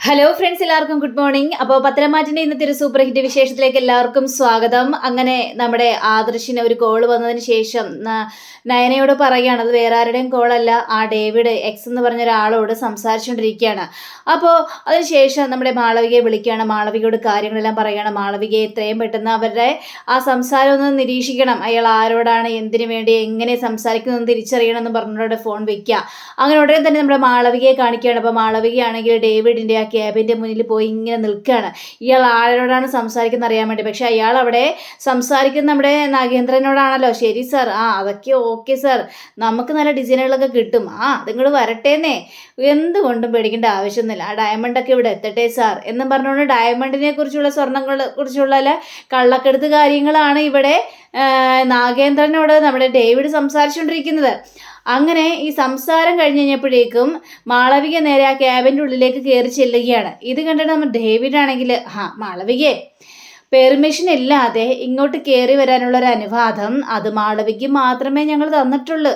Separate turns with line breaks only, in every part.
Hello friends, എല്ലാവർക്കും good morning. അപ്പോൾ പത്തനംമാറ്റിൻ്റെ ഇന്നത്തെ ഒരു സൂപ്പർ ഹിറ്റ് വിശേഷത്തിലേക്ക് എല്ലാവർക്കും സ്വാഗതം. അങ്ങനെ നമ്മുടെ ആദർശിന് ഒരു കോൾ വന്നതിന് ശേഷം നയനയോട് പറയുകയാണ്, അത് വേറെ ആരുടെയും കോളല്ല, ആ ഡേവിഡ് എക്സ് എന്ന് പറഞ്ഞ ഒരാളോട് സംസാരിച്ചുകൊണ്ടിരിക്കുകയാണ്. അപ്പോൾ അതിനുശേഷം നമ്മുടെ മാളവികയെ വിളിക്കുകയാണ്, മാളവികയോട് കാര്യങ്ങളെല്ലാം പറയുകയാണ്. മാളവികയെ എത്രയും പെട്ടെന്ന് അവരുടെ ആ സംസാരം ഒന്ന് നിരീക്ഷിക്കണം, അയാൾ ആരോടാണ്, എന്തിനു വേണ്ടി, എങ്ങനെ സംസാരിക്കുന്നതെന്ന് തിരിച്ചറിയണം എന്ന് പറഞ്ഞവരുടെ ഫോൺ വെക്കുക. അങ്ങനെ ഉടനെ തന്നെ നമ്മുടെ മാളവികയെ കാണിക്കുകയാണ്. അപ്പോൾ മാളവികയാണെങ്കിൽ ഡേവിഡിൻ്റെ ആ ക്യാബിൻ്റെ മുന്നിൽ പോയി ഇങ്ങനെ നിൽക്കുകയാണ്. ഇയാൾ ആരോടാണ് സംസാരിക്കുന്നത് അറിയാൻ വേണ്ടി. പക്ഷെ അയാൾ അവിടെ സംസാരിക്കുന്ന നമ്മുടെ നാഗേന്ദ്രനോടാണല്ലോ. ശരി സാർ, അതൊക്കെ ഓക്കെ സാർ, നമുക്ക് നല്ല ഡിസൈനുകളൊക്കെ കിട്ടും, നിങ്ങൾ വരട്ടേന്നേ, എന്തുകൊണ്ടും പേടിക്കേണ്ട ആവശ്യമൊന്നുമില്ല, ആ ഡയമണ്ടൊക്കെ ഇവിടെ എത്തട്ടെ സാർ എന്നും പറഞ്ഞുകൊണ്ട് ഡയമണ്ടിനെ കുറിച്ചുള്ള സ്വർണ്ണങ്ങളെ കുറിച്ചുള്ള കള്ളക്കെടുത്ത് കാര്യങ്ങളാണ് ഇവിടെ നാഗേന്ദ്രനോട് നമ്മുടെ ഡേവിഡ് സംസാരിച്ചുകൊണ്ടിരിക്കുന്നത്. അങ്ങനെ ഈ സംസാരം കഴിഞ്ഞ് കഴിഞ്ഞപ്പോഴേക്കും മാളവിക നേരെ ആ ക്യാബിൻ്റെ ഉള്ളിലേക്ക് കയറി ചെല്ലുകയാണ്. ഇത് കണ്ടിട്ട് നമ്മൾ ഡേവിഡാണെങ്കിൽ, മാളവികയെ പെർമിഷൻ ഇല്ലാതെ ഇങ്ങോട്ട് കയറി വരാനുള്ള ഒരു അനുവാദം അത് മാളവിക്ക് മാത്രമേ ഞങ്ങൾ തന്നിട്ടുള്ളൂ.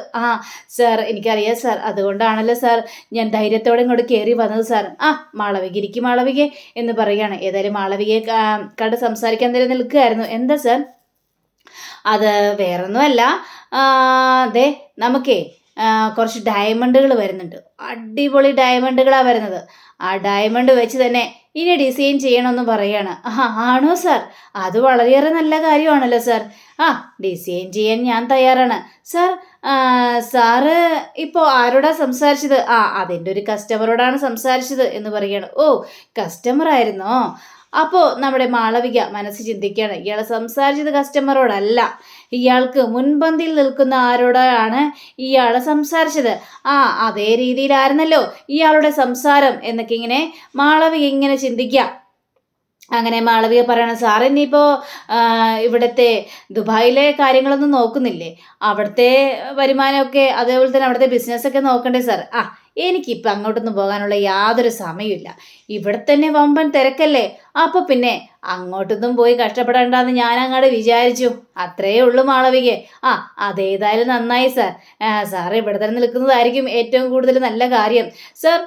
സാർ എനിക്കറിയാം സാർ, അതുകൊണ്ടാണല്ലോ സാർ ഞാൻ ധൈര്യത്തോടെ ഇങ്ങോട്ട് കയറി വന്നത് സാർ. മാളവിക മാളവിക എന്ന് പറയുകയാണ്. ഏതായാലും മാളവികയെ കണ്ട് സംസാരിക്കാൻ തന്നെ നിൽക്കുകയായിരുന്നു. എന്താ സാർ? അത് വേറൊന്നുമല്ല, അതെ നമുക്കേ കുറച്ച് ഡയമണ്ടുകൾ വരുന്നുണ്ട്, അടിപൊളി ഡയമണ്ടുകളാണ് വരുന്നത്. ആ ഡയമണ്ട് വെച്ച് തന്നെ ഇനി ഡിസൈൻ ചെയ്യണമെന്ന് പറയാണ്. ആണോ സാർ? അത് വളരെയേറെ നല്ല കാര്യമാണല്ലോ സാർ. ഡിസൈൻ ചെയ്യാൻ ഞാൻ തയ്യാറാണ് സാർ. സാറ് ഇപ്പോൾ ആരോടാ സംസാരിച്ചത്? അതിൻ്റെ ഒരു കസ്റ്റമറോടാണ് സംസാരിച്ചത് എന്ന് പറയുകയാണ്. ഓ, കസ്റ്റമർ ആയിരുന്നോ? അപ്പോൾ നമ്മുടെ മാളവിക മനസ്സ് ചിന്തിക്കുകയാണ്, ഇയാൾ സംസാരിച്ചത് കസ്റ്റമറോടല്ല, ഇയാൾക്ക് മുൻപന്തിയിൽ നിൽക്കുന്ന ആരോടാണ് ഇയാൾ സംസാരിച്ചത്. അതേ രീതിയിലായിരുന്നല്ലോ ഇയാളുടെ സംസാരം എന്നൊക്കെ ഇങ്ങനെ മാളവിക ഇങ്ങനെ ചിന്തിക്കുക. അങ്ങനെ മാളവിക പറയണം, സാർ ഇനിയിപ്പോൾ ഇവിടുത്തെ ദുബായിലെ കാര്യങ്ങളൊന്നും നോക്കുന്നില്ലേ? അവിടുത്തെ വരുമാനമൊക്കെ അതേപോലെ തന്നെ അവിടുത്തെ ബിസിനസ്സൊക്കെ നോക്കണ്ടേ സാർ? എനിക്കിപ്പോൾ അങ്ങോട്ടൊന്നും പോകാനുള്ള യാതൊരു സമയമില്ല, ഇവിടെ തന്നെ വമ്പൻ തിരക്കല്ലേ, അപ്പോൾ പിന്നെ അങ്ങോട്ടൊന്നും പോയി കഷ്ടപ്പെടണ്ടെന്ന് ഞാൻ അങ്ങോട്ട് വിചാരിച്ചു, അത്രയേ ഉള്ളൂ മാളവികയെ. അതേതായാലും നന്നായി സാർ, സാർ ഇവിടെ തന്നെ നിൽക്കുന്നതായിരിക്കും ഏറ്റവും കൂടുതൽ നല്ല കാര്യം സാർ.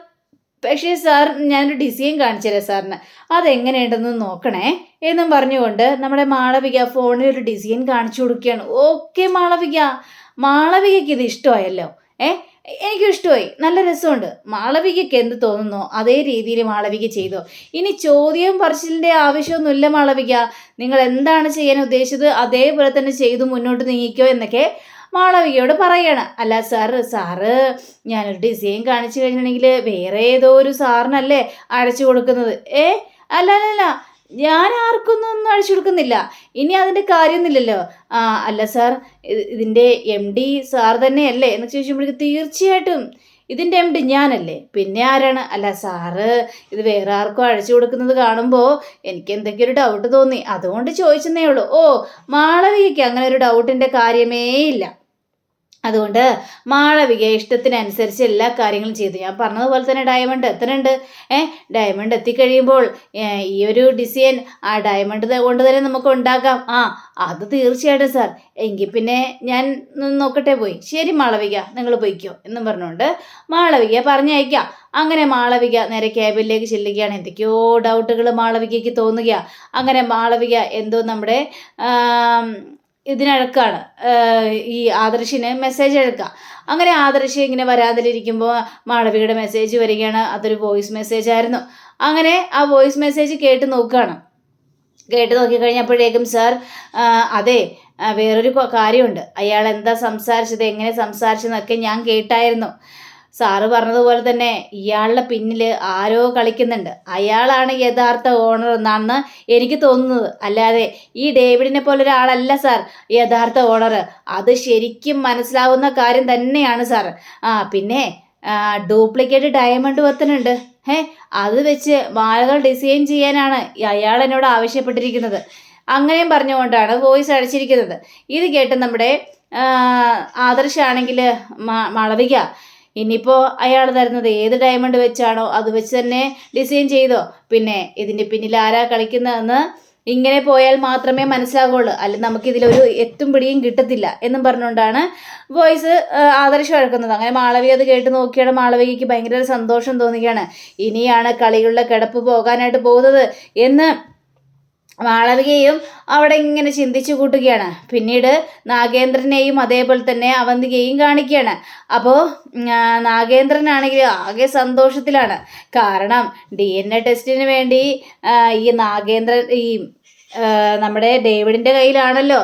പക്ഷേ സാർ, ഞാനൊരു ഡിസൈൻ കാണിച്ചു തരാം സാറിന്, അതെങ്ങനെയുണ്ടെന്ന് നോക്കണേ എന്നും പറഞ്ഞുകൊണ്ട് നമ്മുടെ മാളവിക ഫോണിൽ ഒരു ഡിസൈൻ കാണിച്ചു കൊടുക്കുകയാണ്. ഓക്കെ മാളവികയ്ക്ക് ഇത് ഇഷ്ടമായല്ലോ. എനിക്കും ഇഷ്ടമായി, നല്ല രസമുണ്ട്. മാളവികയ്ക്ക് എന്ത് തോന്നുന്നോ അതേ രീതിയിൽ മാളവിക ചെയ്തോ. ഇനി ചോദ്യം പറച്ചിലിൻ്റെ ആവശ്യമൊന്നുമില്ല മാളവിക, നിങ്ങൾ എന്താണ് ചെയ്യാൻ ഉദ്ദേശിച്ചത് അതേപോലെ തന്നെ ചെയ്തു മുന്നോട്ട് നീങ്ങിക്കോ എന്നൊക്കെ മാളവികയോട് പറയണം. അല്ല സാറ് ഞാനൊരു ഡിസൈൻ കാണിച്ചു കഴിഞ്ഞിട്ടുണ്ടെങ്കിൽ വേറെ ഏതോ ഒരു സാറിനല്ലേ അടച്ചു കൊടുക്കുന്നത്? അല്ല, ഞാൻ ആർക്കൊന്നും അടിച്ചു കൊടുക്കുന്നില്ല, ഇനി അതിൻ്റെ കാര്യമൊന്നുമില്ലല്ലോ. അല്ല സാർ, ഇതിൻ്റെ MD സാർ തന്നെയല്ലേ എന്ന് ചോദിക്കുമ്പോഴേക്കും തീർച്ചയായിട്ടും ഇതിൻ്റെ MD ഞാനല്ലേ, പിന്നെ ആരാണ്? അല്ല സാറ് ഇത് വേറെ ആർക്കും അഴിച്ചു കൊടുക്കുന്നത് കാണുമ്പോൾ എനിക്ക് എന്തൊക്കെയൊരു ഡൗട്ട് തോന്നി, അതുകൊണ്ട് ചോദിച്ചെന്നേ ഉള്ളൂ. മാളവികയ്ക്ക് അങ്ങനെ ഒരു ഡൗട്ടിൻ്റെ കാര്യമേ ഇല്ല. അതുകൊണ്ട് മാളവിക ഇഷ്ടത്തിനനുസരിച്ച് എല്ലാ കാര്യങ്ങളും ചെയ്തു. ഞാൻ പറഞ്ഞതുപോലെ തന്നെ ഡയമണ്ട് എത്തുന്നുണ്ട്. ഡയമണ്ട് എത്തിക്കഴിയുമ്പോൾ ഈ ഒരു ഡിസൈൻ ആ ഡയമണ്ട് കൊണ്ട് തന്നെ നമുക്ക് ഉണ്ടാക്കാം. അത് തീർച്ചയായിട്ടും സാർ, എങ്കിൽ പിന്നെ ഞാൻ നോക്കട്ടെ പോയി. ശരി മാളവിക, നിങ്ങൾ പോയിക്കോ എന്നും പറഞ്ഞുകൊണ്ട് മാളവിക പറഞ്ഞയക്കാം. അങ്ങനെ മാളവിക നേരെ ക്യാബിനിലേക്ക് ചെല്ലുകയാണ്. എന്തൊക്കെയോ ഡൗട്ടുകൾ മാളവികയ്ക്ക് തോന്നുക. അങ്ങനെ മാളവിക എന്തോ നമ്മുടെ ഇതിനഴക്കാണ്, ഈ ആദർശിന് മെസ്സേജ് അഴക്കുക. അങ്ങനെ ആദർശ് ഇങ്ങനെ വരാതിലിരിക്കുമ്പോൾ മാളവികയുടെ മെസ്സേജ് വരികയാണ്. അതൊരു വോയിസ് മെസ്സേജ് ആയിരുന്നു. അങ്ങനെ ആ വോയിസ് മെസ്സേജ് കേട്ട് നോക്കിക്കഴിഞ്ഞപ്പോഴേക്കും സാർ, അതെ വേറൊരു കാര്യമുണ്ട്, അയാൾ എന്താ സംസാരിച്ചത്, എങ്ങനെ സംസാരിച്ചതെന്നൊക്കെ ഞാൻ കേട്ടായിരുന്നു. സാറ് പറഞ്ഞതുപോലെ തന്നെ ഇയാളുടെ പിന്നിൽ ആരോ കളിക്കുന്നുണ്ട്, അയാളാണ് യഥാർത്ഥ ഓണർ എന്നാണ് എനിക്ക് തോന്നുന്നത്, അല്ലാതെ ഈ ഡേവിഡിനെ പോലെ ഒരാളല്ല സാർ യഥാർത്ഥ ഓണർ. അത് ശരിക്കും മനസ്സിലാവുന്ന കാര്യം തന്നെയാണ് സാർ. പിന്നെ ഡ്യൂപ്ലിക്കേറ്റ് ഡയമണ്ട് വെത്തുന്നുണ്ട്, അത് വെച്ച് മാലകൾ ഡിസൈൻ ചെയ്യാനാണ് അയാൾ എന്നോട് ആവശ്യപ്പെട്ടിരിക്കുന്നത്. അങ്ങനെയും പറഞ്ഞുകൊണ്ടാണ് വോയിസ് അടിച്ചിരിക്കുന്നത്. ഇത് കേട്ട് നമ്മുടെ ആദർശാണെങ്കിൽ, മാളവിക ഇനിയിപ്പോൾ അയാൾ തരുന്നത് ഏത് ഡയമണ്ട് വെച്ചാണോ അത് വെച്ച് തന്നെ ഡിസൈൻ ചെയ്തോ, പിന്നെ ഇതിൻ്റെ പിന്നിൽ ആരാ കളിക്കുന്നതെന്ന് ഇങ്ങനെ പോയാൽ മാത്രമേ മനസ്സിലാകുള്ളൂ, അല്ലെങ്കിൽ നമുക്കിതിലൊരു എത്തും പിടിയും കിട്ടത്തില്ല എന്നും പറഞ്ഞുകൊണ്ടാണ് വോയിസ് ആദർശ് വഴക്കുന്നത്. അങ്ങനെ മാളവിക അത് കേട്ട് നോക്കിയാണ് മാളവികയ്ക്ക് ഭയങ്കര സന്തോഷം തോന്നുകയാണ്. ഇനിയാണ് കളികളുടെ കിടപ്പ് പോകാനായിട്ട് പോകുന്നത് എന്ന് മാളവികയും അവിടെ ഇങ്ങനെ ചിന്തിച്ചു കൂട്ടുകയാണ്. പിന്നീട് നാഗേന്ദ്രനെയും അതേപോലെ തന്നെ അവന്തികയും കാണിക്കുകയാണ്. അപ്പോൾ നാഗേന്ദ്രനാണെങ്കിൽ ആകെ സന്തോഷത്തിലാണ്. കാരണം DNA ടെസ്റ്റിന് വേണ്ടി ഈ നാഗേന്ദ്രൻ നമ്മുടെ ഡേവിഡിൻ്റെ കയ്യിലാണല്ലോ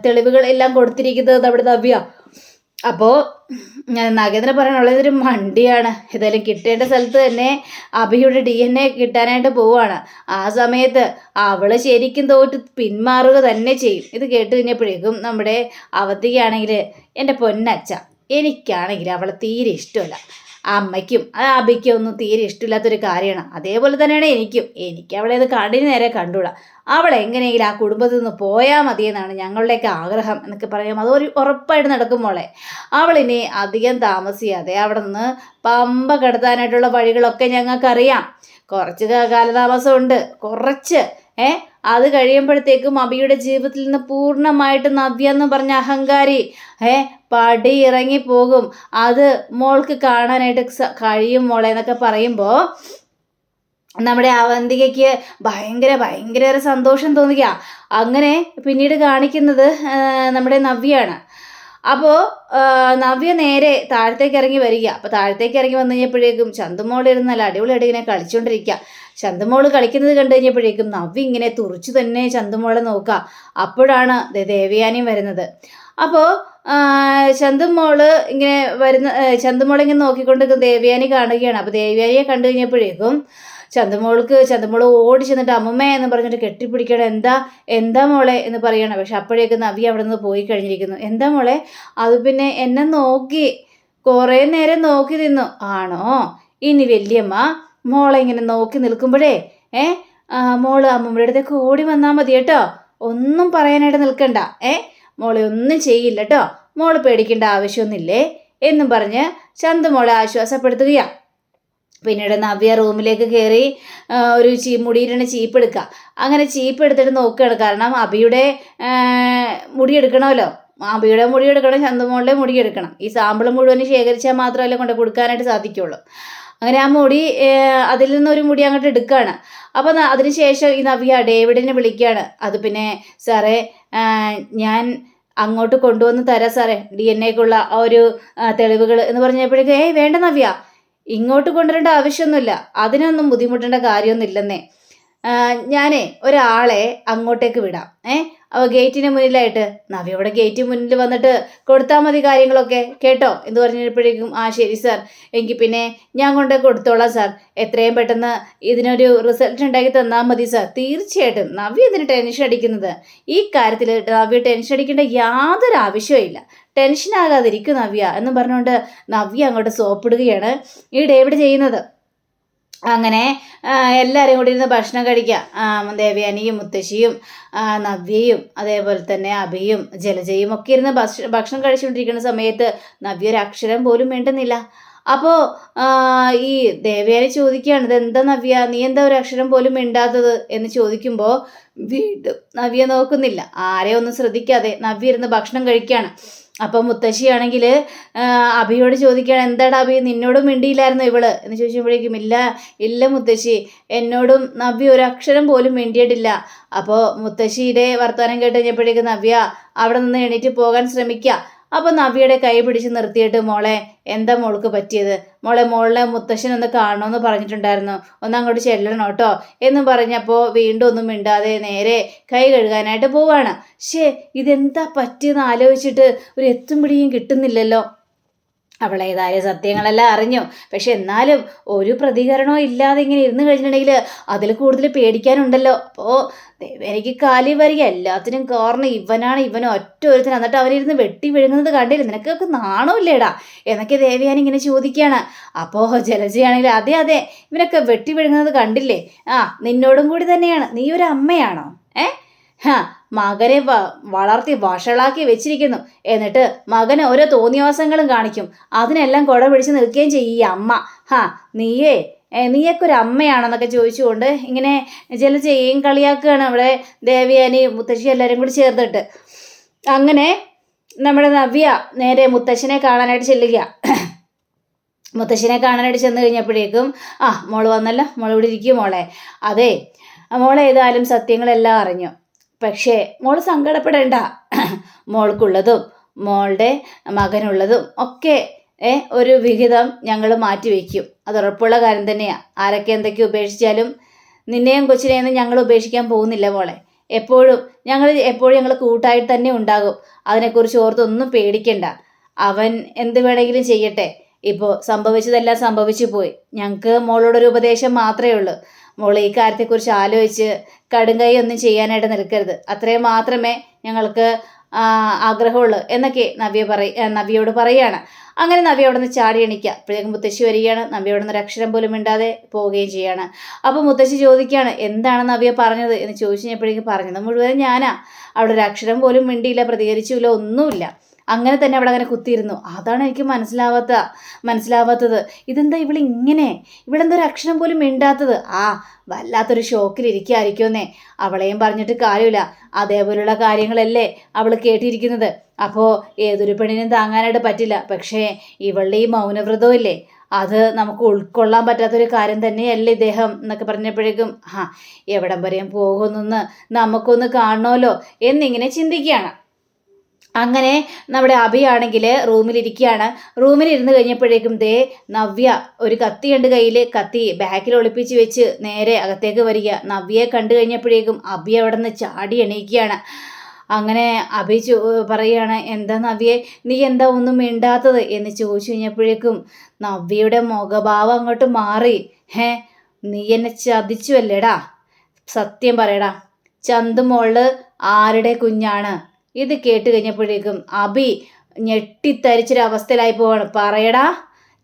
തെളിവുകൾ എല്ലാം കൊടുത്തിരിക്കുന്നത് അവിടെ നവ്യ. അപ്പോൾ നാഗേന്ദ്രൻ പറയാനുള്ളത് ഒരു മണ്ടിയാണ്. ഏതായാലും കിട്ടേണ്ട സ്ഥലത്ത് തന്നെ അഭിയുടെ DNA കിട്ടാനായിട്ട് പോവുകയാണ്. ആ സമയത്ത് അവള് ശരിക്കും തോറ്റ് പിന്മാറുക തന്നെ ചെയ്യും. ഇത് കേട്ട് കഴിഞ്ഞപ്പോഴേക്കും നമ്മുടെ അവധിയാണെങ്കിൽ എൻ്റെ പൊന്നച്ച, എനിക്കാണെങ്കിൽ അവളെ തീരെ ഇഷ്ടമല്ല. അമ്മയ്ക്കും അഭിക്കും ഒന്നും തീരെ ഇഷ്ടമില്ലാത്തൊരു കാര്യമാണ്. അതേപോലെ തന്നെയാണ് എനിക്ക് അവളെ അത് കണ്ണിന് നേരെ കണ്ടുകൂടാ. അവളെങ്ങനെയെങ്കിലും ആ കുടുംബത്തിൽ നിന്ന് പോയാൽ മതിയെന്നാണ് ഞങ്ങളുടെയൊക്കെ ആഗ്രഹം എന്നൊക്കെ പറയാം. അതൊരു ഉറപ്പായിട്ട് നടക്കും മോളെ. അവളിനി അധികം താമസിയാതെ അവിടെ നിന്ന് പമ്പ കടത്താനായിട്ടുള്ള വഴികളൊക്കെ ഞങ്ങൾക്കറിയാം. കുറച്ച് കാലതാമസമുണ്ട്, കുറച്ച് അത് കഴിയുമ്പോഴത്തേക്കും അബിയുടെ ജീവിതത്തിൽ നിന്ന് പൂർണ്ണമായിട്ട് നവ്യ എന്ന് പറഞ്ഞ അഹങ്കാരി പടി ഇറങ്ങിപ്പോകും. അത് മോൾക്ക് കാണാനായിട്ട് കഴിയും മോളെ എന്നൊക്കെ പറയുമ്പോൾ നമ്മുടെ അവന്തികയ്ക്ക് ഭയങ്കര സന്തോഷം തോന്നുക. അങ്ങനെ പിന്നീട് കാണിക്കുന്നത് നമ്മുടെ നവ്യയാണ്. അപ്പോൾ നവ്യ നേരെ താഴത്തേക്ക് ഇറങ്ങി വരിക. അപ്പോൾ താഴത്തേക്ക് ഇറങ്ങി വന്നു കഴിഞ്ഞപ്പോഴേക്കും ചന്തുമോൾ ഇരുന്ന് നല്ല അടിപൊളിയായിട്ട് ഇങ്ങനെ കളിച്ചുകൊണ്ടിരിക്കുക. ചന്തുമോൾ കളിക്കുന്നത് കണ്ടു കഴിഞ്ഞപ്പോഴേക്കും നവ്യ ഇങ്ങനെ തുറച്ചു തന്നെ ചന്തുമോളെ നോക്കുക. അപ്പോഴാണ് ദേവയാനിയും വരുന്നത്. അപ്പോൾ ചന്തുമോള് ഇങ്ങനെ ചന്തുമോളിങ്ങനെ നോക്കിക്കൊണ്ട് ദേവയാനി കാണുകയാണ്. അപ്പോൾ ദേവയാനിയെ കണ്ടു കഴിഞ്ഞപ്പോഴേക്കും ചന്തുമോൾ ഓടി ചെന്നിട്ട് അമ്മമ്മേ എന്ന് പറഞ്ഞിട്ട് കെട്ടിപ്പിടിക്കണം. എന്താ മോളെ എന്ന് പറയണം. പക്ഷെ അപ്പോഴേക്കും നവ്യ അവിടെ നിന്ന് പോയി കഴിഞ്ഞിരിക്കുന്നു. എന്താ മോളെ? അത് പിന്നെ എന്നെ നോക്കി കുറേ നേരം നോക്കി നിന്നു. ആണോ? ഇനി വല്യമ്മ മോളെ ഇങ്ങനെ നോക്കി നിൽക്കുമ്പോഴേ മോള് അമ്മമ്മയുടെ അടുത്തേക്ക് ഓടി വന്നാൽ മതി കേട്ടോ. ഒന്നും പറയാനായിട്ട് നിൽക്കണ്ട. മോളെ ഒന്നും ചെയ്യില്ല കേട്ടോ. മോള് പേടിക്കേണ്ട ആവശ്യമൊന്നുമില്ലേ എന്നും പറഞ്ഞ് ചന്തുമോളെ ആശ്വാസപ്പെടുത്തുകയാണ്. പിന്നീട് നവ്യ റൂമിലേക്ക് കയറി ഒരു മുടിയിലാണ് ചീപ്പ് എടുക്കുക. അങ്ങനെ ചീപ്പ് എടുത്തിട്ട് നോക്കുകയാണ്. കാരണം അബിയുടെ മുടി എടുക്കണമല്ലോ. അബിയുടെ മുടി എടുക്കണം, ചന്തുമോളുടെ മുടി എടുക്കണം. ഈ സാമ്പിൾ മുഴുവൻ ശേഖരിച്ചാൽ മാത്രമല്ലേ കൊണ്ട് കൊടുക്കാനായിട്ട് സാധിക്കുള്ളൂ. അങ്ങനെ ആ മുടി അതിൽ നിന്നൊരു മുടി അങ്ങോട്ട് എടുക്കുകയാണ്. അപ്പോൾ അതിനുശേഷം ഈ നവ്യ ഡേവിഡിനെ വിളിക്കുകയാണ്. അത് പിന്നെ സാറേ ഞാൻ അങ്ങോട്ട് കൊണ്ടുവന്ന് തരാം സാറേ DNA-ക്കുള്ള ആ ഒരു തെളിവുകൾ എന്ന് പറഞ്ഞപ്പോഴേക്കും വേണ്ട നവ്യ, ഇങ്ങോട്ട് കൊണ്ടുവരേണ്ട ആവശ്യമൊന്നുമില്ല, അതിനൊന്നും ബുദ്ധിമുട്ടേണ്ട കാര്യമൊന്നുമില്ലെന്നേ. ഞാനേ ഒരാളെ അങ്ങോട്ടേക്ക് വിടാം. അപ്പോൾ ഗേറ്റിന് മുന്നിലായിട്ട് നവ്യയുടെ ഗേറ്റിന് മുന്നിൽ വന്നിട്ട് കൊടുത്താൽ മതി കാര്യങ്ങളൊക്കെ കേട്ടോ എന്ന് പറഞ്ഞപ്പോഴേക്കും ശരി സാർ, എങ്കിൽ പിന്നെ ഞാൻ കൊണ്ടേ കൊടുത്തോളാം സാർ. എത്രയും പെട്ടെന്ന് ഇതിനൊരു റിസൾട്ട് ഉണ്ടാക്കി തന്നാൽ മതി സാർ. തീർച്ചയായിട്ടും. നവ്യ ഇതിന് ടെൻഷൻ അടിക്കുന്നത്, ഈ കാര്യത്തിൽ നവ്യ ടെൻഷൻ അടിക്കേണ്ട യാതൊരു ആവശ്യമില്ല. ടെൻഷനാകാതിരിക്കും നവ്യ എന്ന് പറഞ്ഞുകൊണ്ട് നവ്യ അങ്ങോട്ട് സോപ്പിടുകയാണ് ഈ ഡേവിഡ് ചെയ്യുന്നത്. അങ്ങനെ എല്ലാവരും കൂടി ഇരുന്ന് ഭക്ഷണം കഴിക്കുക. ദേവയാനിയും മുത്തശ്ശിയും നവ്യയും അതേപോലെ തന്നെ അഭിയും ജലജയും ഒക്കെ ഇരുന്ന് ഭക്ഷണം കഴിച്ചുകൊണ്ടിരിക്കുന്ന സമയത്ത് നവ്യ ഒരു അക്ഷരം പോലും മിണ്ടുന്നില്ല. അപ്പോൾ ഈ ദേവയാനി ചോദിക്കുകയാണ്, ഇതെന്താ നവ്യ, നീ എന്താ ഒരു അക്ഷരം പോലും മിണ്ടാത്തത് എന്ന് ചോദിക്കുമ്പോൾ വീണ്ടും നവ്യ നോക്കുന്നില്ല. ആരെയും ഒന്നും ശ്രദ്ധിക്കാതെ നവ്യ ഇരുന്ന് ഭക്ഷണം കഴിക്കുകയാണ്. അപ്പം മുത്തശ്ശിയാണെങ്കിൽ അഭിയോട് ചോദിക്കുകയാണ്, എന്താടാ അഭി, നിന്നോടും മിണ്ടിയില്ലായിരുന്നു ഇവള് എന്ന് ചോദിക്കുമ്പോഴേക്കും ഇല്ല മുത്തശ്ശി, എന്നോടും നവ്യ ഒരു അക്ഷരം പോലും മിണ്ടിയിട്ടില്ല. അപ്പോൾ മുത്തശ്ശിയുടെ വർത്തമാനം കേട്ട് കഴിഞ്ഞപ്പോഴേക്കും നവ്യ അവിടെ നിന്ന് എണീറ്റ് പോകാൻ ശ്രമിക്കുക. അപ്പോൾ നവ്യയുടെ കൈ പിടിച്ച് നിർത്തിയിട്ട്, മോളെ എന്താ മോൾക്ക് പറ്റിയത്? മോളെ മുത്തശ്ശനൊന്ന് കാണണമെന്ന് പറഞ്ഞിട്ടുണ്ടായിരുന്നു, ഒന്ന് അങ്ങോട്ട് ചെല്ലണം കേട്ടോ എന്ന് പറഞ്ഞപ്പോൾ വീണ്ടും ഒന്നും മിണ്ടാതെ നേരെ കൈ കഴുകാനായിട്ട് പോവാണ്. ഇതെന്താ പറ്റിയെന്ന് ആലോചിച്ചിട്ട് ഒരു എത്തും പിടിയും കിട്ടുന്നില്ലല്ലോ. അവളേതായ സത്യങ്ങളെല്ലാം അറിഞ്ഞു. പക്ഷെ എന്നാലും ഒരു പ്രതികരണവും ഇല്ലാതെ ഇങ്ങനെ ഇരുന്ന് കഴിഞ്ഞിട്ടുണ്ടെങ്കിൽ അതിൽ കൂടുതൽ പേടിക്കാനുണ്ടല്ലോ. അപ്പോൾ എനിക്ക് കാലി വരിക, എല്ലാത്തിനും കാരണം ഇവനും ഒറ്റ ഒരുത്തിന്. എന്നിട്ട് അവനിരുന്ന് വെട്ടി വിഴുങ്ങുന്നത് കണ്ടില്ല, നിനക്കൊക്കെ നാണമില്ലേടാ എന്നൊക്കെ ദേവയാനി ഇങ്ങനെ ചോദിക്കുകയാണ്. അപ്പോൾ ജലജയാണെങ്കിൽ അതെ ഇവനൊക്കെ വെട്ടി വിഴുങ്ങുന്നത് കണ്ടില്ലേ, നിന്നോടും കൂടി തന്നെയാണ്. നീ ഒരു അമ്മയാണോ? മകനെ വളർത്തി വഷളാക്കി വെച്ചിരിക്കുന്നു. എന്നിട്ട് മകന് ഓരോ തോന്നിയവാസങ്ങളും കാണിക്കും. അതിനെല്ലാം കുട പിടിച്ച് നിൽക്കുകയും ചെയ്യും ഈ അമ്മ. നീയേ നീയൊക്കെ ഒരു അമ്മയാണെന്നൊക്കെ ചോദിച്ചുകൊണ്ട് ഇങ്ങനെ ജലജയും കളിയാക്കുകയാണ് അവിടെ ദേവയാനിയും മുത്തശ്ശി എല്ലാവരും കൂടി ചേർന്നിട്ട്. അങ്ങനെ നമ്മുടെ നവ്യ നേരെ മുത്തശ്ശനെ കാണാനായിട്ട് ചെല്ലുക. മുത്തശ്ശനെ കാണാനായിട്ട് ചെന്ന് കഴിഞ്ഞപ്പോഴേക്കും മോള് വന്നല്ലോ, മോൾ ഇവിടെ ഇരിക്കും മോളെ. അതെ, മോളെ ഏതായാലും സത്യങ്ങളെല്ലാം അറിഞ്ഞു. പക്ഷേ മോള് സങ്കടപ്പെടേണ്ട. മോൾക്കുള്ളതും മോളുടെ മകനുള്ളതും ഒക്കെ ഒരു വിഹിതം ഞങ്ങൾ മാറ്റിവെക്കും. അത് ഉറപ്പുള്ള കാര്യം തന്നെയാണ്. ആരൊക്കെ എന്തൊക്കെ ഉപേക്ഷിച്ചാലും നിന്നെയും കൊച്ചിനെയൊന്നും ഞങ്ങൾ ഉപേക്ഷിക്കാൻ പോകുന്നില്ല മോളെ. എപ്പോഴും ഞങ്ങൾ കൂട്ടായിട്ട് തന്നെ ഉണ്ടാകും. അതിനെക്കുറിച്ച് ഓർത്തൊന്നും പേടിക്കണ്ട. അവൻ എന്ത് വേണമെങ്കിലും ചെയ്യട്ടെ. ഇപ്പോൾ സംഭവിച്ചതെല്ലാം സംഭവിച്ചു പോയി. ഞങ്ങൾക്ക് മോളോടൊരു ഉപദേശം മാത്രമേ ഉള്ളൂ. മോൾ ഈ കാര്യത്തെക്കുറിച്ച് ആലോചിച്ച് കടുങ്കൈ ഒന്നും ചെയ്യാനായിട്ട് നിൽക്കരുത്. അത്രയും മാത്രമേ ഞങ്ങൾക്ക് ആഗ്രഹമുള്ളൂ എന്നൊക്കെ നവ്യയോട് പറയുകയാണ്. അങ്ങനെ നവ്യ അവിടെ നിന്ന് ചാടി എണിക്കുക. അപ്പോഴേക്കും മുത്തശ്ശി വരികയാണ്. നവ്യ അവിടെ നിന്ന് ഒരു അക്ഷരം പോലും മിണ്ടാതെ പോവുകയും ചെയ്യാണ്. അപ്പോൾ മുത്തശ്ശി ചോദിക്കുകയാണ്, എന്താണ് നവ്യ പറഞ്ഞത് എന്ന് ചോദിച്ചു കഴിഞ്ഞപ്പോഴേക്കും പറഞ്ഞത് മുഴുവൻ ഞാനാ. അവിടെ ഒരു അക്ഷരം പോലും മിണ്ടിയില്ല, പ്രതികരിച്ചില്ല, ഒന്നുമില്ല. അങ്ങനെ തന്നെ അവിടെ അങ്ങനെ കുത്തിയിരുന്നു. അതാണ് എനിക്ക് മനസ്സിലാവാത്തത്. ഇതെന്താ ഇവളെന്താ ഒരു അക്ഷരം പോലും മിണ്ടാത്തത്? വല്ലാത്തൊരു ഷോക്കിലിരിക്കായിരിക്കുമെന്നേ. അവളെയും പറഞ്ഞിട്ട് കാര്യമില്ല. അതേപോലുള്ള കാര്യങ്ങളല്ലേ അവൾ കേട്ടിരിക്കുന്നത്. അപ്പോൾ ഏതൊരു പെണ്ണിനും താങ്ങാനായിട്ട് പറ്റില്ല. പക്ഷേ ഇവളുടെ ഈ മൗനവ്രതവും ഇല്ലേ, അത് നമുക്ക് ഉൾക്കൊള്ളാൻ പറ്റാത്തൊരു കാര്യം തന്നെയല്ലേ ഇദ്ദേഹം എന്നൊക്കെ പറഞ്ഞപ്പോഴേക്കും എവിടം വരെയും പോകുമെന്നൊന്ന് നമുക്കൊന്ന് കാണണമല്ലോ എന്നിങ്ങനെ ചിന്തിക്കുകയാണ്. അങ്ങനെ നമ്മുടെ അഭിയാണെങ്കിൽ റൂമിലിരിക്കുകയാണ്. റൂമിലിരുന്ന് കഴിഞ്ഞപ്പോഴേക്കും നവ്യ ഒരു കത്തിയുണ്ട് കയ്യിൽ. കത്തി ബാക്കിൽ ഒളിപ്പിച്ച് വെച്ച് നേരെ അകത്തേക്ക് വരിക. നവ്യയെ കണ്ടു കഴിഞ്ഞപ്പോഴേക്കും അഭി അവിടെ നിന്ന് ചാടി എണീക്കുകയാണ്. അങ്ങനെ അഭി പറയുകയാണ്, എന്താ നവ്യേ, നീ എന്താ ഒന്നും മിണ്ടാത്തത് എന്ന് ചോദിച്ചു കഴിഞ്ഞപ്പോഴേക്കും നവ്യയുടെ മുഖഭാവം അങ്ങോട്ട് മാറി. നീ എന്നെ ചതിച്ചു അല്ലേടാ, സത്യം പറയടാ, ചന്തുമോള് ആരുടെ കുഞ്ഞാണ്? ഇത് കേട്ട് കഴിഞ്ഞപ്പോഴേക്കും അഭി ഞെട്ടിത്തരിച്ചൊരവസ്ഥയിലായി പോവാണ്. പറയടാ,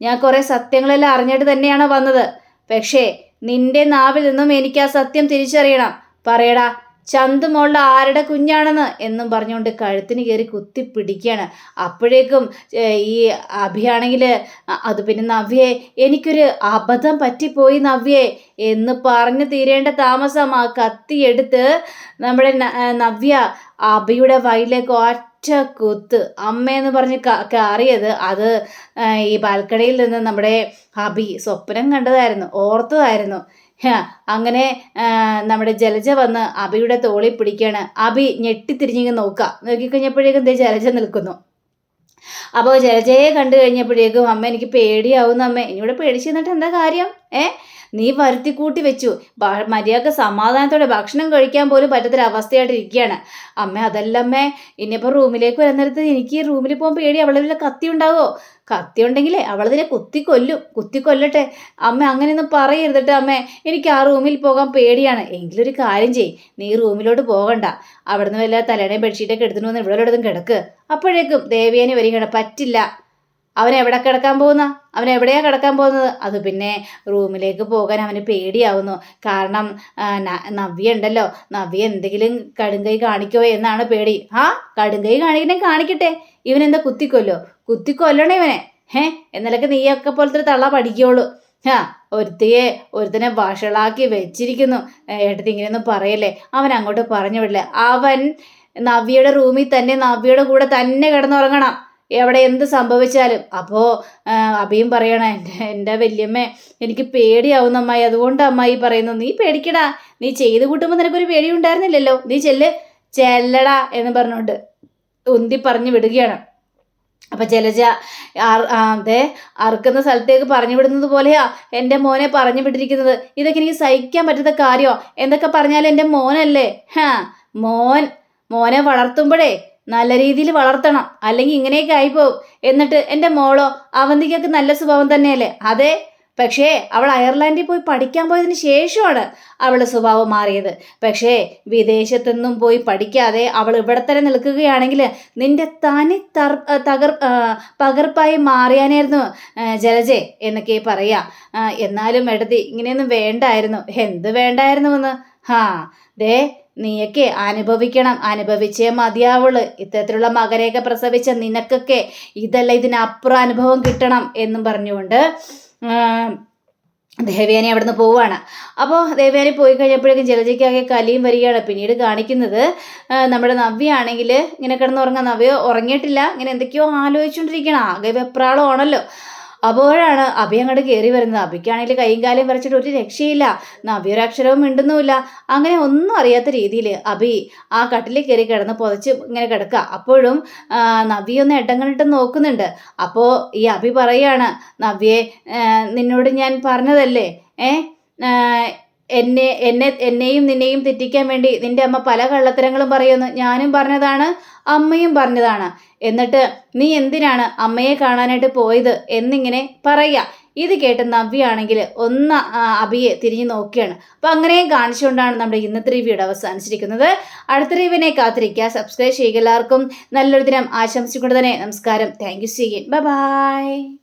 ഞാൻ കുറേ സത്യങ്ങളെല്ലാം അറിഞ്ഞിട്ട് തന്നെയാണ് വന്നത്. പക്ഷേ നിന്റെ നാവിൽ നിന്നും എനിക്ക് ആ സത്യം തിരിച്ചറിയണം. പറയടാ, ചന്തുമോളുടെ ആരുടെ കുഞ്ഞാണെന്ന് എന്നും പറഞ്ഞുകൊണ്ട് കഴുത്തിന് കയറി കുത്തി പിടിക്കുകയാണ്. അപ്പോഴേക്കും ഈ അഭിയാണെങ്കിൽ അത് പിന്നെ നവ്യേ, എനിക്കൊരു അബദ്ധം പറ്റിപ്പോയി നവ്യേ എന്ന് പറഞ്ഞ് തീരേണ്ട താമസം ആ കത്തിയെടുത്ത് നമ്മുടെ നവ്യ അഭിയുടെ വയലിലേക്ക് ഒറ്റ കുത്ത് അമ്മയെന്ന് പറഞ്ഞ് കയറിയത്. അത് ഈ ബാൽക്കണിയിൽ നിന്ന് നമ്മുടെ അഭി സ്വപ്നം കണ്ടതായിരുന്നു, ഓർത്തതായിരുന്നു. അങ്ങനെ നമ്മുടെ ജലജ വന്ന് അഭിയുടെ തോളിൽ പിടിക്കുകയാണ്. അഭി ഞെട്ടിത്തിരിഞ്ഞിങ്ങ് നോക്കിക്കഴിഞ്ഞപ്പോഴേക്കും ജലജ നിൽക്കുന്നു. അപ്പോൾ ജലജയെ കണ്ടു കഴിഞ്ഞപ്പോഴേക്കും അമ്മ എനിക്ക് പേടിയാവുന്നു അമ്മ. ഇനിയുടെ പേടിച്ച് നിന്നിട്ട് എന്താ കാര്യം? നീ വരുത്തിക്കൂട്ടി വെച്ചു. മര്യാദക്ക് സമാധാനത്തോടെ ഭക്ഷണം കഴിക്കാൻ പോലും പറ്റത്തൊരവസ്ഥയായിട്ട് ഇരിക്കുകയാണ് അമ്മ. അതല്ലമ്മേ, ഇനിയിപ്പോൾ റൂമിലേക്ക് വരാൻ നേരത്ത് എനിക്ക് ഈ റൂമിൽ പോകാൻ പേടി. അവളെ വല്ല കത്തി ഉണ്ടാവോ? കത്തി ഉണ്ടെങ്കിലേ അവളതിനെ കുത്തിക്കൊല്ലട്ടെ അമ്മ. അങ്ങനെയൊന്നും പറയരുതിട്ട് അമ്മേ, എനിക്ക് ആ റൂമിൽ പോകാൻ പേടിയാണ്. എങ്കിലൊരു കാര്യം ചെയ്യ്, നീ റൂമിലോട്ട് പോകണ്ട. അവിടുന്ന് വല്ല തലേണയും ബെഡ്ഷീറ്റൊക്കെ എടുത്തിട്ട് വന്ന് ഇവിടെ വല്ലയിടത്തും കിടക്ക്. അപ്പോഴേക്കും ദേവേനെ വരികയാണ്. പറ്റില്ല, അവൻ എവിടെയാണ് കിടക്കാൻ പോകുന്നത്? അത് പിന്നെ റൂമിലേക്ക് പോകാൻ അവന് പേടിയാവുന്നു. കാരണം നവ്യ ഉണ്ടല്ലോ, നവ്യ എന്തെങ്കിലും കടുങ്കൈ കാണിക്കോ എന്നാണ് പേടി. കടുങ്കൈ കാണിക്കട്ടെ. ഇവനെന്താ കുത്തിക്കൊല്ലണേ ഇവനെ. എന്നാലൊക്കെ നീയൊക്കെ പോലത്തെ തള്ള പഠിക്കുള്ളൂ. ഒരുത്തനെ വഷളാക്കി വെച്ചിരിക്കുന്നു. ഏട്ടത്തി ഇങ്ങനെയൊന്നും പറയല്ലേ. അവൻ അങ്ങോട്ട് പറഞ്ഞു വിടില്ല. അവൻ നവ്യയുടെ റൂമിൽ തന്നെ നവ്യയുടെ കൂടെ തന്നെ കിടന്നുറങ്ങണം, എവിടെ എന്ത് സംഭവിച്ചാലും. അപ്പോൾ അഭിയും പറയണ, എൻ്റെ വല്യമ്മേ, എനിക്ക് പേടിയാവുന്ന അമ്മായി, അതുകൊണ്ട് അമ്മായി പറയുന്നു. നീ പേടിക്കടാ, നീ ചെയ്ത് കൂട്ടുമ്പോൾ നിനക്കൊരു പേടി ഉണ്ടായിരുന്നില്ലല്ലോ, നീ ചെല്ലടാ എന്ന് പറഞ്ഞുകൊണ്ട് ഉന്തി പറഞ്ഞു വിടുകയാണ്. അപ്പം ജലജ അറുക്കുന്ന സ്ഥലത്തേക്ക് പറഞ്ഞു വിടുന്നത് പോലെയാ എൻ്റെ മോനെ പറഞ്ഞു വിട്ടിരിക്കുന്നത്. ഇതൊക്കെ എനിക്ക് സഹിക്കാൻ പറ്റാത്ത കാര്യമോ? എന്തൊക്കെ പറഞ്ഞാലും എൻ്റെ മോനല്ലേ. മോനെ വളർത്തുമ്പോഴേ നല്ല രീതിയിൽ വളർത്തണം, അല്ലെങ്കിൽ ഇങ്ങനെയൊക്കെ ആയിപ്പോവും. എന്നിട്ട് എൻ്റെ മോളോ അവന്തിക്കൊക്കെ നല്ല സ്വഭാവം തന്നെയല്ലേ? അതെ, പക്ഷേ അവൾ അയർലാൻഡിൽ പോയി പഠിക്കാൻ പോയതിന് ശേഷമാണ് അവളുടെ സ്വഭാവം മാറിയത്. പക്ഷേ വിദേശത്തൊന്നും പോയി പഠിക്കാതെ അവൾ ഇവിടെ തന്നെ നിൽക്കുകയാണെങ്കിൽ നിന്റെ തനി പകർപ്പായി മാറിയാനായിരുന്നു ജലജെ എന്നൊക്കെ പറയാ. എന്നാലും എടതി ഇങ്ങനെയൊന്നും വേണ്ടായിരുന്നു. എന്ത് വേണ്ടായിരുന്നുവെന്ന്? നീയൊക്കെ അനുഭവിച്ചേ മതിയാവുള്ളൂ. ഇത്തരത്തിലുള്ള മകനെയൊക്കെ പ്രസവിച്ച നിനക്കൊക്കെ ഇതിനപ്പുറം അനുഭവം കിട്ടണം എന്നും പറഞ്ഞുകൊണ്ട് ദേവയാനി അവിടുന്ന് പോവുകയാണ്. അപ്പോൾ ദേവയാനി പോയി കഴിഞ്ഞപ്പോഴേക്കും ജലജയ്ക്കാകെ കലിയും വരികയാണ്. പിന്നീട് കാണിക്കുന്നത് നമ്മുടെ നവ്യയാണെങ്കിൽ ഇങ്ങനെ കിടന്നുറങ്ങാൻ, നവ്യ ഉറങ്ങിയിട്ടില്ല, ഇങ്ങനെ എന്തൊക്കെയോ ആലോചിച്ചുകൊണ്ടിരിക്കണം, ആകെ വെപ്രാളമാണല്ലോ. അപ്പോഴാണ് അഭി അങ്ങോട്ട് കയറി വരുന്നത്. അഭിക്കാണെങ്കിൽ കൈയും കാലും വരച്ചിട്ട് ഒരു രക്ഷയില്ല, നവ്യ ഒരു അക്ഷരവും മിണ്ടുന്നുമില്ല. അങ്ങനെ ഒന്നും അറിയാത്ത രീതിയിൽ അഭി ആ കട്ടിലിൽ കയറി കിടന്ന് പുതച്ച് ഇങ്ങനെ കിടക്കുക. അപ്പോഴും നവ്യ ഒന്ന് എട്ടങ്ങണിട്ട് നോക്കുന്നുണ്ട്. അപ്പോൾ ഈ അഭി പറയാണ്, നവ്യയെ നിന്നോട് ഞാൻ പറഞ്ഞതല്ലേ, എന്നെയും നിന്നെയും തെറ്റിക്കാൻ വേണ്ടി നിന്റെ അമ്മ പല കള്ളത്തരങ്ങളും പറയുമെന്ന് ഞാനും പറഞ്ഞതാണ്, അമ്മയും പറഞ്ഞതാണ്. എന്നിട്ട് നീ എന്തിനാണ് അമ്മയെ കാണാനായിട്ട് പോയത് എന്നിങ്ങനെ പറയുക. ഇത് കേട്ട് നവ്യാണെങ്കിൽ ഒന്ന് അഭിയെ തിരിഞ്ഞു നോക്കുകയാണ്. അപ്പം അങ്ങനെയും കാണിച്ചുകൊണ്ടാണ് നമ്മുടെ ഇന്നത്തെ റിവ്യൂടെ അവസാനിച്ചിരിക്കുന്നത്. അടുത്ത റിവ്യൂവിനെ കാത്തിരിക്കുക. സബ്സ്ക്രൈബ് ചെയ്യുക. എല്ലാവർക്കും നല്ലൊരു ദിനം ആശംസിച്ചുകൊണ്ട് തന്നെ നമസ്കാരം. Thank you. Bye bye.